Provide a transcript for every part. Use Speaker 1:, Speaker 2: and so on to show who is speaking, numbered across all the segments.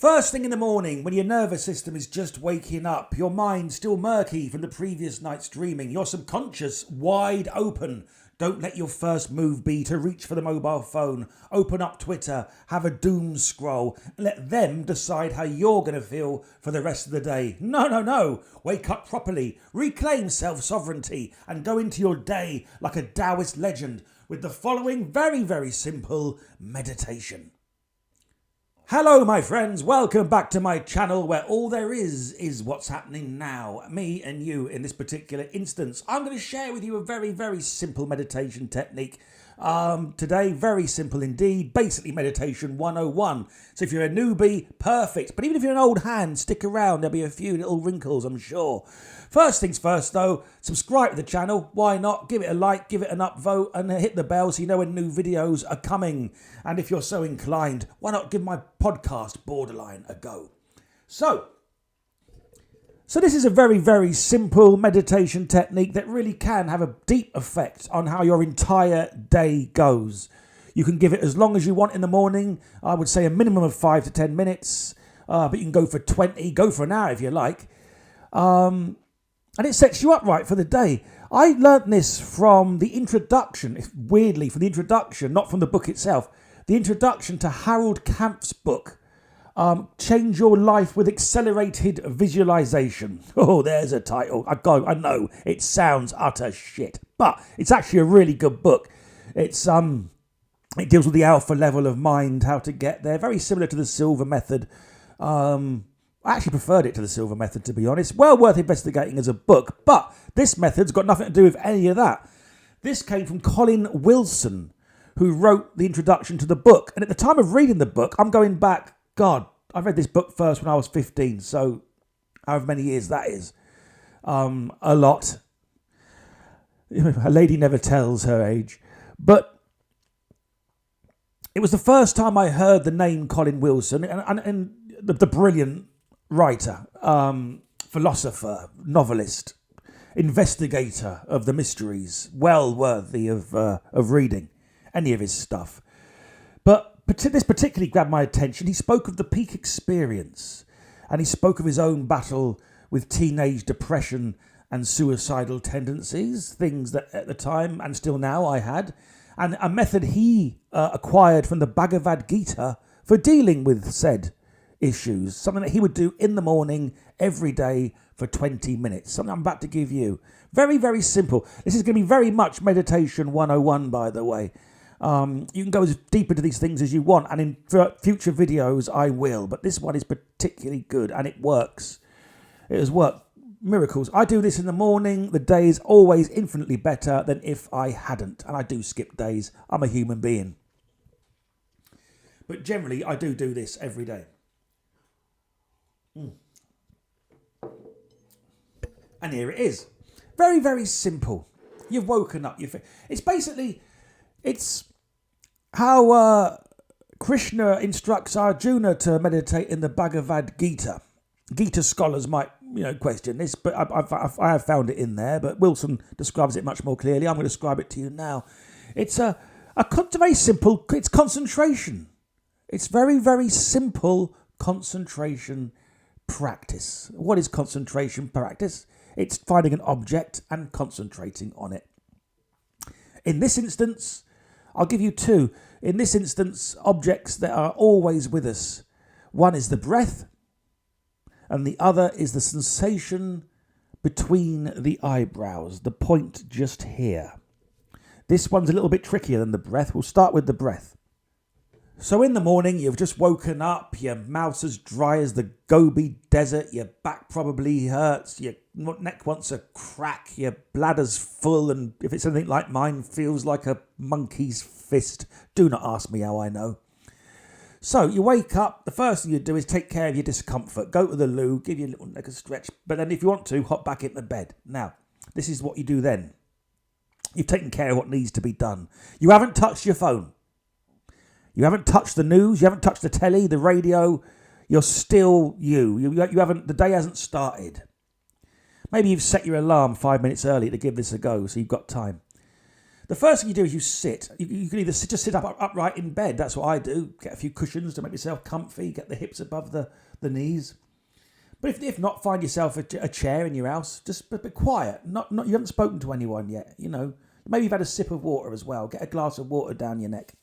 Speaker 1: First thing in the morning, when your nervous system is just waking up, your mind still murky from the previous night's dreaming, your subconscious wide open. Don't let your first move be to reach for the mobile phone, open up Twitter, have a doom scroll, and let them decide how you're going to feel for the rest of the day. No. Wake up properly, reclaim self-sovereignty, and go into your day like a Taoist legend with the following very, very simple meditation. Hello my friends, welcome back to my channel where all there is what's happening now, me and you in this particular instance. I'm going to share with you a very, very simple meditation technique today, very simple indeed, basically meditation 101. So if you're a newbie, perfect, but even if you're an old hand, stick around, there'll be a few little wrinkles I'm sure. First things first though, subscribe to the channel, why not, give it a like, give it an upvote and hit the bell so you know when new videos are coming. And if you're so inclined, why not give my podcast Borderline a go. So this is a very, very simple meditation technique that really can have a deep effect on how your entire day goes. You can give it as long as you want in the morning. I would say a minimum of 5 to 10 minutes, but you can go for 20, go for an hour if you like. And it sets you up right for the day. I learnt this from the introduction, weirdly, from the introduction, not from the book itself. The introduction to Harold Camp's book, Change Your Life with Accelerated Visualization. Oh, there's a title. I know, it sounds utter shit, but it's actually a really good book. It deals with the alpha level of mind, how to get there. Very similar to the Silver Method. I actually preferred it to the Silver Method, to be honest. Well worth investigating as a book, but this method's got nothing to do with any of that. This came from Colin Wilson, who wrote the introduction to the book. And at the time of reading the book, I'm going back, God, I read this book first when I was 15, so however many years that is. A lot. A lady never tells her age. But it was the first time I heard the name Colin Wilson, and the brilliant writer, philosopher, novelist, investigator of the mysteries, well worthy of reading any of his stuff. But this particularly grabbed my attention. He spoke of the peak experience, and he spoke of his own battle with teenage depression and suicidal tendencies, things that at the time and still now I had, and a method he acquired from the Bhagavad Gita for dealing with said issues, something that he would do in the morning every day for 20 minutes, something I'm about to give you. Very, very simple. This is going to be very much meditation 101, by the way. You can go as deep into these things as you want, and in future videos I will, but this one is particularly good and it works. It has worked miracles. I do this in the morning. The day is always infinitely better than if I hadn't, and I do skip days. I'm a human being. But generally I do this every day. And here it is. Very, very simple. You've woken up. It's how Krishna instructs Arjuna to meditate in the Bhagavad Gita. Gita scholars might, question this, but I have found it in there. But Wilson describes it much more clearly. I'm going to describe it to you now. It's very simple. It's concentration. It's very, very simple concentration practice. What is concentration practice? It's finding an object and concentrating on it. In this instance, I'll give you two. In this instance, objects that are always with us. One is the breath, and the other is the sensation between the eyebrows, the point just here. This one's a little bit trickier than the breath. We'll start with the breath. So in the morning, you've just woken up, your mouth's as dry as the Gobi Desert, your back probably hurts, your neck wants a crack, your bladder's full, and if it's anything like mine, feels like a monkey's fist. Do not ask me how I know. So you wake up, the first thing you do is take care of your discomfort. Go to the loo, give your little neck a stretch, but then if you want to, hop back into bed. Now, this is what you do then. You've taken care of what needs to be done. You haven't touched your phone. You haven't touched the news. You haven't touched the telly, the radio. You're still you. You haven't. The day hasn't started. Maybe you've set your alarm 5 minutes early to give this a go, so you've got time. The first thing you do is you sit. You can either just sit upright in bed. That's what I do. Get a few cushions to make yourself comfy. Get the hips above the knees. But if not, find yourself a chair in your house. Just be quiet. Not you haven't spoken to anyone yet. You know, maybe you've had a sip of water as well. Get a glass of water down your neck.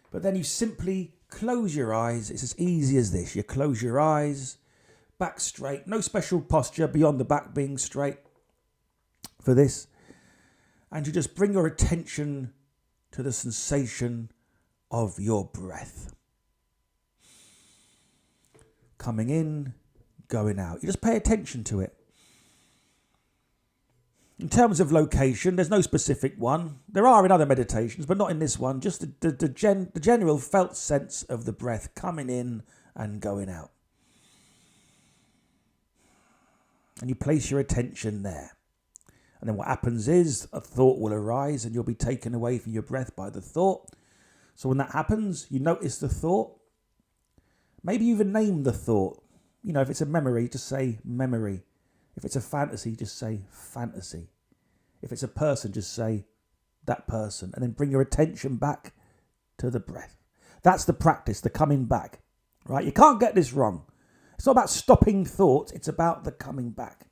Speaker 1: But then you simply close your eyes. It's as easy as this. You close your eyes, back straight. No special posture beyond the back being straight for this. And you just bring your attention to the sensation of your breath. Coming in, going out. You just pay attention to it. In terms of location, there's no specific one. There are in other meditations, but not in this one. Just the general felt sense of the breath coming in and going out. And you place your attention there. And then what happens is a thought will arise and you'll be taken away from your breath by the thought. So when that happens, you notice the thought. Maybe you even name the thought. You know, if it's a memory, just say memory. If it's a fantasy, just say fantasy. If it's a person, just say that person. And then bring your attention back to the breath. That's the practice, the coming back. Right? You can't get this wrong. It's not about stopping thoughts. It's about the coming back.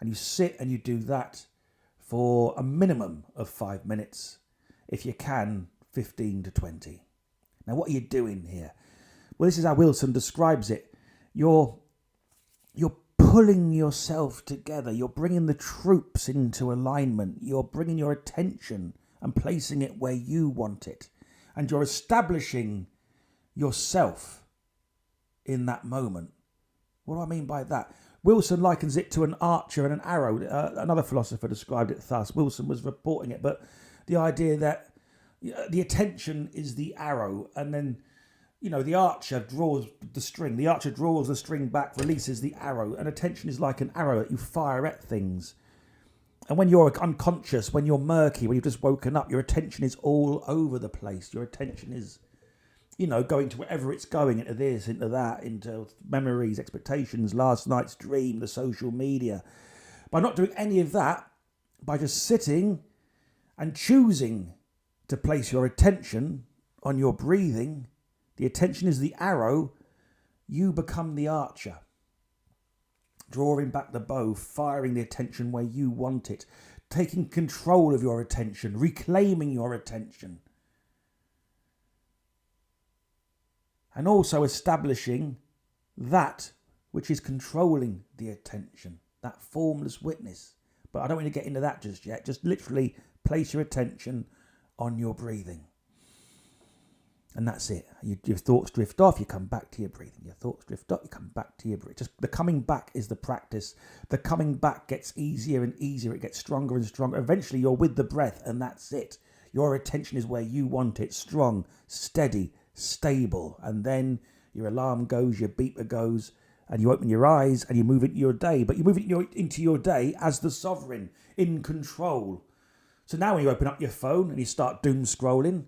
Speaker 1: And you sit and you do that for a minimum of 5 minutes. If you can, 15 to 20. Now, what are you doing here? Well, this is how Wilson describes it. You're pulling yourself together. You're bringing the troops into alignment. You're bringing your attention and placing it where you want it. And you're establishing yourself in that moment. What do I mean by that? Wilson likens it to an archer and an arrow. Another philosopher described it thus. Wilson was reporting it, but the idea that the attention is the arrow, and then, you know, the archer draws the string. The archer draws the string back, releases the arrow, and attention is like an arrow that you fire at things. And when you're unconscious, when you're murky, when you've just woken up, your attention is all over the place. Your attention is, you know, going to wherever it's going, into this, into that, into memories, expectations, last night's dream, the social media. By not doing any of that, by just sitting and choosing to place your attention on your breathing, the attention is the arrow, you become the archer. Drawing back the bow, firing the attention where you want it, taking control of your attention, reclaiming your attention. And also establishing that which is controlling the attention, that formless witness. But I don't want to get into that just yet. Just literally place your attention on your breathing. And that's it. Your thoughts drift off, you come back to your breathing. Your thoughts drift off, you come back to your breathing. Just the coming back is the practice. The coming back gets easier and easier. It gets stronger and stronger. Eventually you're with the breath and that's it. Your attention is where you want it. Strong, steady, stable. And then your alarm goes, your beeper goes, and you open your eyes and you move into your day. But you move into your day as the sovereign, in control. So now when you open up your phone and you start doom scrolling,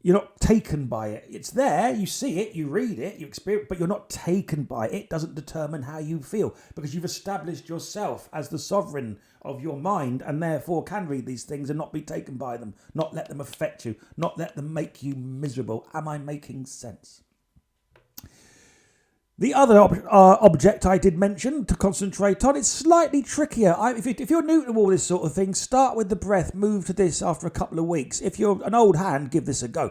Speaker 1: you're not taken by it. It's there, you see it, you read it, you experience, but you're not taken by it. It doesn't determine how you feel because you've established yourself as the sovereign of your mind and therefore can read these things and not be taken by them, not let them affect you, not let them make you miserable. Am I making sense? The other object I did mention to concentrate on, it's slightly trickier. If you're new to all this sort of thing, start with the breath, move to this after a couple of weeks. If you're an old hand, give this a go.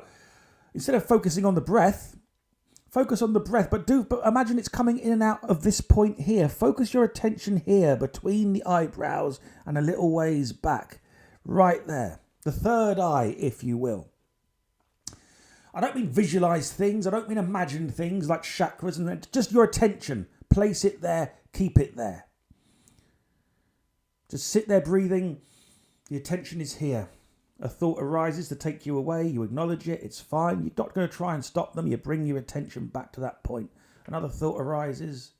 Speaker 1: Instead of focusing on the breath, focus on the breath, but imagine it's coming in and out of this point here. Focus your attention here between the eyebrows and a little ways back, right there. The third eye, if you will. I don't mean visualize things. I don't mean imagine things like chakras and just your attention. Place it there. Keep it there. Just sit there breathing. The attention is here. A thought arises to take you away. You acknowledge it. It's fine. You're not going to try and stop them. You bring your attention back to that point. Another thought arises.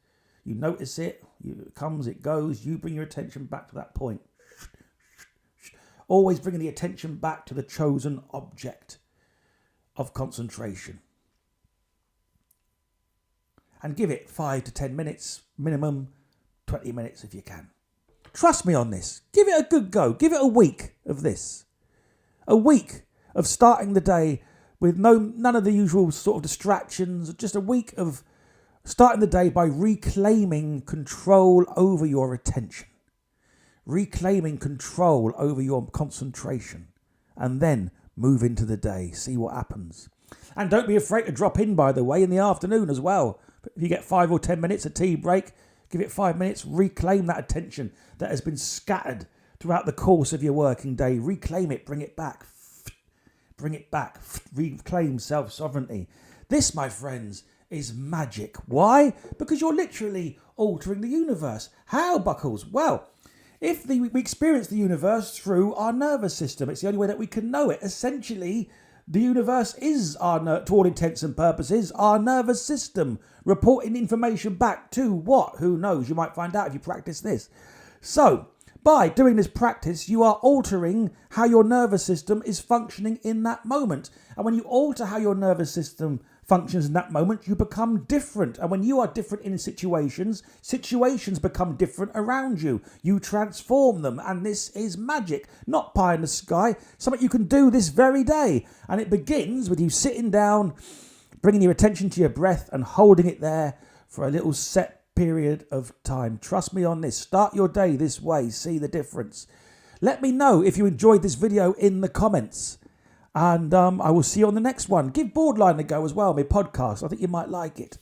Speaker 1: You notice it. It comes, it goes. You bring your attention back to that point. Always bringing the attention back to the chosen object of concentration. And give it 5 to 10 minutes, minimum 20 minutes if you can. Trust me on this. Give it a good go. Give it a week of this. A week of starting the day with none of the usual sort of distractions. Just a week of starting the day by reclaiming control over your attention. Reclaiming control over your concentration. And then move into the day. See what happens. And don't be afraid to drop in, by the way, in the afternoon as well. If you get 5 or 10 minutes, a tea break, give it 5 minutes, reclaim that attention that has been scattered throughout the course of your working day. Reclaim it, bring it back. Bring it back. Reclaim self-sovereignty. This, my friends, is magic. Why? Because you're literally altering the universe. How, Buckles? Well, if we experience the universe through our nervous system, it's the only way that we can know it. Essentially, the universe is, to all intents and purposes, our nervous system, reporting information back to what? Who knows? You might find out if you practice this. So, by doing this practice, you are altering how your nervous system is functioning in that moment. And when you alter how your nervous system functions in that moment, you become different. And when you are different in situations, situations become different around you. You transform them. And this is magic, not pie in the sky. Something you can do this very day. And it begins with you sitting down, bringing your attention to your breath and holding it there for a little set period of time. Trust me on this. Start your day this way. See the difference. Let me know if you enjoyed this video in the comments. And I will see you on the next one. Give Borderline a go as well, my podcast. I think you might like it.